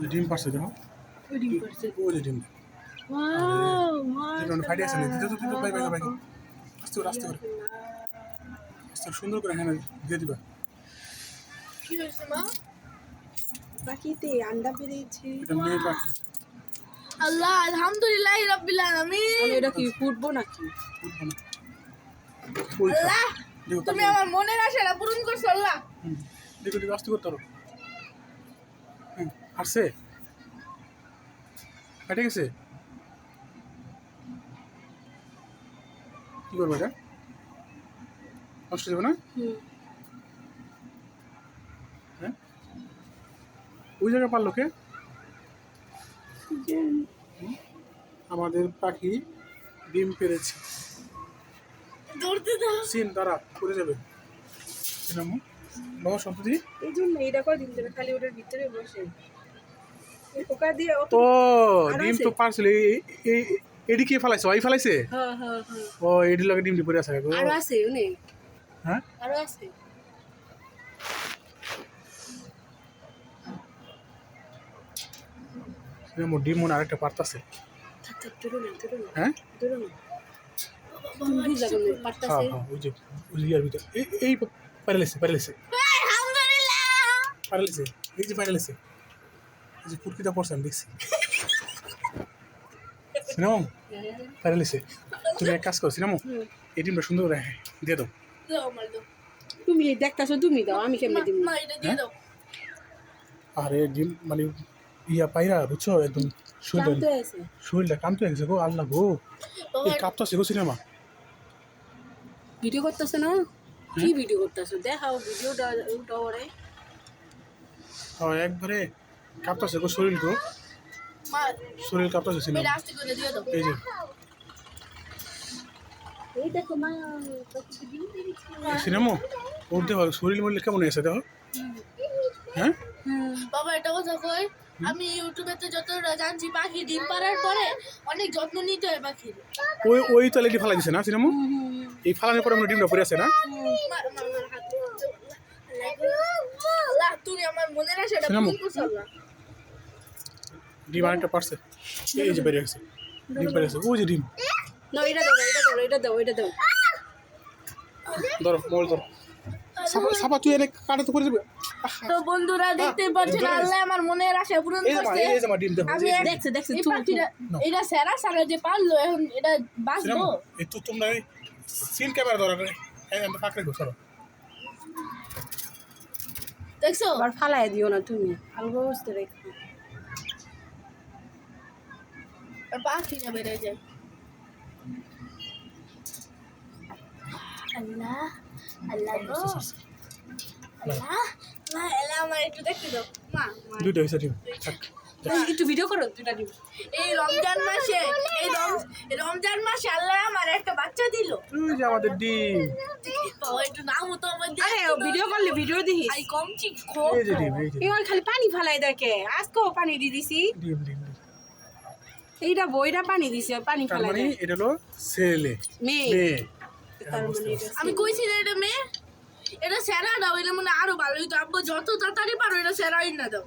ডিম পারছে দেখো ডিম পারছে ওই যে ডিম ওয়াও যেটা ফাটি আছে না দিতে তো বাই বাই বাই আস্তে করে আস্তে করে আস্তে সুন্দর করে এখানে দিয়ে দিবা কি হয়েছে মা পাখিতে আন্ডা পেড়েছে এটা মেয়ে পাখি আল্লাহ আলহামদুলিল্লাহ রাব্বিল আলামিন আমি এটা কি ফুটবো নাকি আল্লাহ তুমি আমার মনের আশাটা পূরণ করছো আল্লাহ দেখো দেখো আস্তে করতে পারো আসছে ফাটে গেছে কি করবো এটা নষ্ট যাবে না হ্যাঁ ওই জায়গায় পারলো কে আমাদের পাখি ডিম পেড়েছে দৌড়তে দাও সিন তারা করে যাবে সিনামু বাবা শব্দ দিয়ে এই জন্য এটা করে দিন দেবে খালি ওটার ভিতরে বসে এই পোকা দিয়ে ও ডিম তো পারছিল এডি কে ফলাইছে ওই ফলাইছে হ্যাঁ হ্যাঁ হ্যাঁ ও এডি লাগে ডিম পড়ে আছে আরো আছে উনি হ্যাঁ আরো আছে সিনামু ডিম মনে আরেকটা পারতাছে থাক থাক দূরে না হ্যাঁ দূরে না তুমি যাবেন হ্যাঁ পারতাছে হ্যাঁ ওই যে ইয়ার ভিতর এই পারলেছে আলহামদুলিল্লাহ পারলেছে এই যে পারলেছে এই যে ফুটকিটা পড়ছে আমি দেখছি সিনামু পারলেছে তুমি এক কাজ করো সিনামু এই ডিমটা সুন্দর করে দিয়ে দাও দাও মার দাও তুমি দেখতাছো তুমি দাও আমি কেমনে দিই মা এটা দিয়ে দাও আরে ডিম মানে ইয়া পাইরা বুঝছো একদম কামতে আছে শরীরটা কামতে গেছে গো আল্লাহ গো এই কাঁপতাছে গো সিনেমা ভিডিও করতেছ না কি ভিডিও করতেছ দেখাও ভিডিওটা উঠাও রে হ্যাঁ একবারে কাঁপতাছে গো শরীর গো মা শরীর কাঁপতাছে সিনেমা আস্তে করে দিয়ে দাও এই যে এই দেখো মা সিনেমা ওর দেখো শরীর মরলে কেমন আছে দেখো হ্যাঁ বাবা এটা কথা কই আমি ইউটিউবেতে যতটা জানছি পাখি ডিম পাড়ার পরে অনেক যত্ন নিতে হয় পাখির ওই তো লেডি ফালাই দিছে না সিনেমা এই ফালানোর পরে আমরা ডিমটা পড়ে আছে না আল্লাহ তুমি আমার মনের আশাটা পূরণ করছো আল্লাহ ডিম আরেকটা পারছে এই যে বেরিয়ে গেছে ডিম বেরিয়ে গেছে ওই যে ডিম না এটা দাও ধরো মোবাইল ধরো সাপা তুই এনে কাটা তো করে দেবে তো বন্ধুরা দেখতে পাচ্ছেন আল্লাহ আমার মনের আশা পূরণ করছে এই যে মা ডিম দেখো আমি দেখছি এই পাখিটা এটা সেরা সারা যে পারলো এখন এটা বাঁচবো এই তো তোমরা সিন ক্যামেরা ধরা করে এই আমরা কাকড়ে ঘুষারো দেখছো আবার ফালাই দিও না তুমি আলগো বসতে রেখো পাখি না বেড়ে যায় আল্লাহ আল্লাহ গো আল্লাহ মা এলা আমার একটু দেখতে দাও মা দুইটা হয়েছে ডিম থাক একটু ভিডিও করো দুটা ডিম এই রমজান মাসে রমজান মাসে আল্লাহ আমার একটা বাচ্চা দিল তুই যে আমাদের ডিম বাবা একটু নাম তো আমার আরে ভিডিও করলে ভিডিও দিই আই কমছি খো এই যে ডিম এই যে এই খালি পানি ফালাই দেখে আজকেও পানি দি দিছি ডিম ডিম এইটা বইটা পানি দিছে পানি ফালাই মানে এটা হলো ছেলে মেয়ে আমি কইছি যে এটা মেয়ে এটা সেরা দাও এটা মানে আরো ভালো হইতো আব্বু যত তাড়াতাড়ি পারো এটা সেরাই না দাও